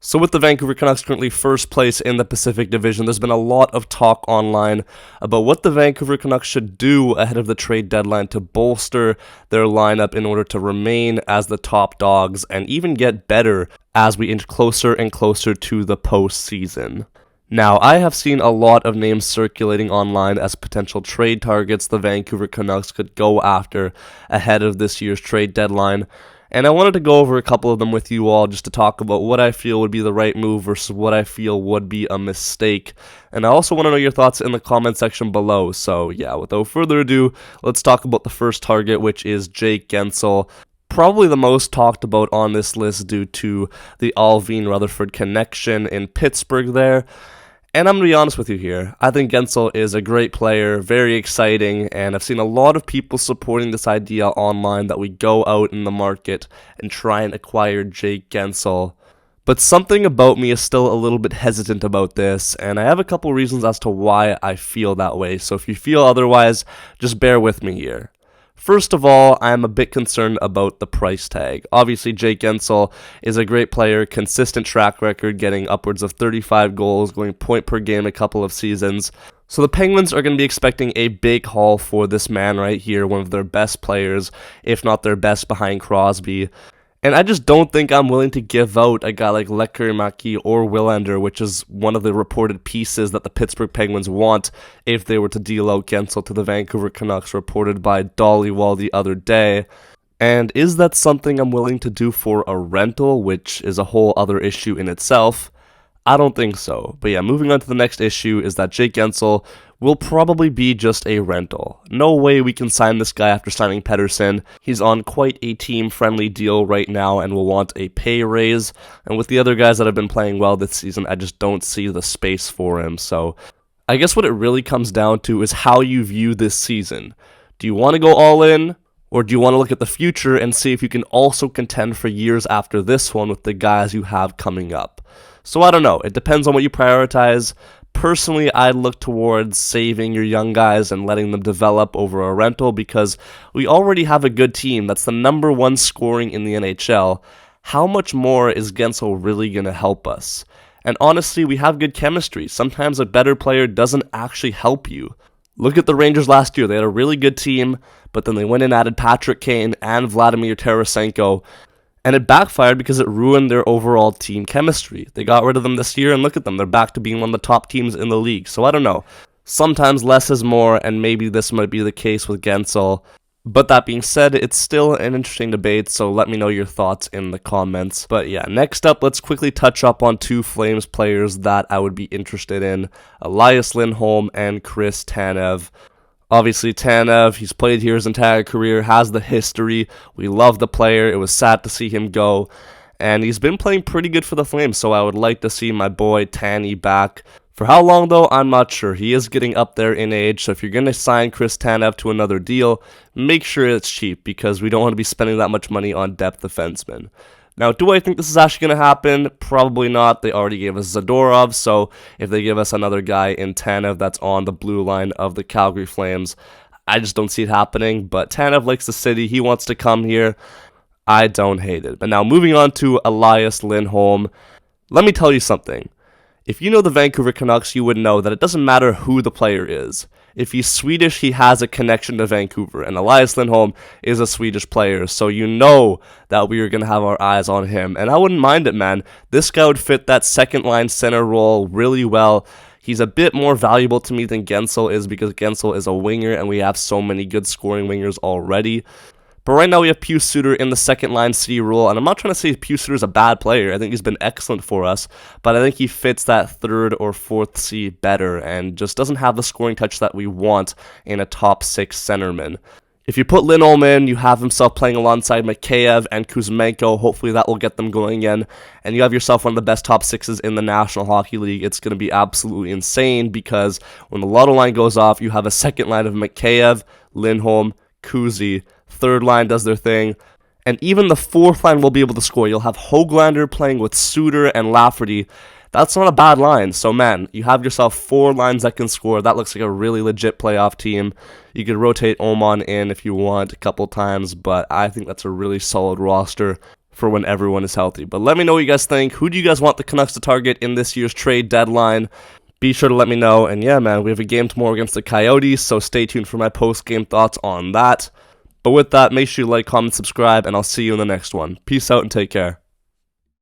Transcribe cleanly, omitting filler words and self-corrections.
So with the Vancouver Canucks currently first place in the Pacific Division, there's been a lot of talk online about what the Vancouver Canucks should do ahead of the trade deadline to bolster their lineup in order to remain as the top dogs and even get better as we inch closer and closer to the postseason. Now, I have seen a lot of names circulating online as potential trade targets the Vancouver Canucks could go after ahead of this year's trade deadline. And I wanted to go over a couple of them with you all just to talk about what I feel would be the right move versus what I feel would be a mistake. And I also want to know your thoughts in the comment section below. So yeah, without further ado, let's talk about the first target, which is Jake Guentzel. Probably the most talked about on this list due to the Alvin-Rutherford connection in Pittsburgh there. And I'm going to be honest with you here, I think Guentzel is a great player, very exciting, and I've seen a lot of people supporting this idea online that we go out in the market and try and acquire Jake Guentzel. But something about me is still a little bit hesitant about this, and I have a couple reasons as to why I feel that way, so if you feel otherwise, just bear with me here. First of all, I am a bit concerned about the price tag. Obviously, Jake Guentzel is a great player, consistent track record, getting upwards of 35 goals, going point per game a couple of seasons. So the Penguins are going to be expecting a big haul for this man right here, one of their best players, if not their best behind Crosby. And I just don't think I'm willing to give out a guy like Lekkerimäki or Willander, which is one of the reported pieces that the Pittsburgh Penguins want if they were to deal out Guentzel to the Vancouver Canucks, reported by Dollywall the other day. And is that something I'm willing to do for a rental, which is a whole other issue in itself? I don't think so. But yeah, moving on to the next issue is that Jake Guentzel will probably be just a rental. No way we can sign this guy after signing Pettersson. He's on quite a team-friendly deal right now and will want a pay raise. And with the other guys that have been playing well this season, I just don't see the space for him. So I guess what it really comes down to is how you view this season. Do you want to go all in? Or do you want to look at the future and see if you can also contend for years after this one with the guys you have coming up? So I don't know. It depends on what you prioritize. Personally, I'd look towards saving your young guys and letting them develop over a rental because we already have a good team that's the number one scoring in the NHL. How much more is Guentzel really going to help us? And honestly, we have good chemistry. Sometimes a better player doesn't actually help you. Look at the Rangers last year. They had a really good team, but then they went and added Patrick Kane and Vladimir Tarasenko, and it backfired because it ruined their overall team chemistry. They got rid of them this year, and look at them. They're back to being one of the top teams in the league. So I don't know. Sometimes less is more, and maybe this might be the case with Guentzel. But that being said, it's still an interesting debate, so let me know your thoughts in the comments. But yeah, next up, let's quickly touch up on two Flames players that I would be interested in. Elias Lindholm and Chris Tanev. Obviously, Tanev, he's played here his entire career, has the history. We love the player. It was sad to see him go. And he's been playing pretty good for the Flames, so I would like to see my boy Tanny back. For how long, though, I'm not sure. He is getting up there in age, so if you're going to sign Chris Tanev to another deal, make sure it's cheap, because we don't want to be spending that much money on depth defensemen. Now, do I think this is actually going to happen? Probably not. They already gave us Zadorov, so if they give us another guy in Tanev that's on the blue line of the Calgary Flames, I just don't see it happening. But Tanev likes the city. He wants to come here. I don't hate it. But now, moving on to Elias Lindholm, let me tell you something. If you know the Vancouver Canucks, you would know that it doesn't matter who the player is. If he's Swedish, he has a connection to Vancouver, and Elias Lindholm is a Swedish player, so you know that we are going to have our eyes on him, and I wouldn't mind it, man. This guy would fit that second-line center role really well. He's a bit more valuable to me than Guentzel is because Guentzel is a winger, and we have so many good scoring wingers already. But right now we have Pius Suter in the second-line C role, and I'm not trying to say Pius Suter is a bad player. I think he's been excellent for us, but I think he fits that third or fourth C better and just doesn't have the scoring touch that we want in a top six centerman. If you put Lindholm in, you have himself playing alongside Mikheyev and Kuzmenko. Hopefully that will get them going again, and you have yourself one of the best top sixes in the National Hockey League. It's going to be absolutely insane because when the lotto line goes off, you have a second line of Mikheyev, Lindholm, Kuzi. Third line does their thing, and even the fourth line will be able to score. You'll have Höglander playing with Suter and Lafferty. That's not a bad line. So, man, you have yourself four lines that can score. That looks like a really legit playoff team. You could rotate Oman in if you want a couple times, but I think that's a really solid roster for when everyone is healthy. But let me know what you guys think. Who do you guys want the Canucks to target in this year's trade deadline? Be sure to let me know. And yeah, man, we have a game tomorrow against the Coyotes, so stay tuned for my post-game thoughts on that. But with that, make sure you like, comment, subscribe, and I'll see you in the next one. Peace out and take care.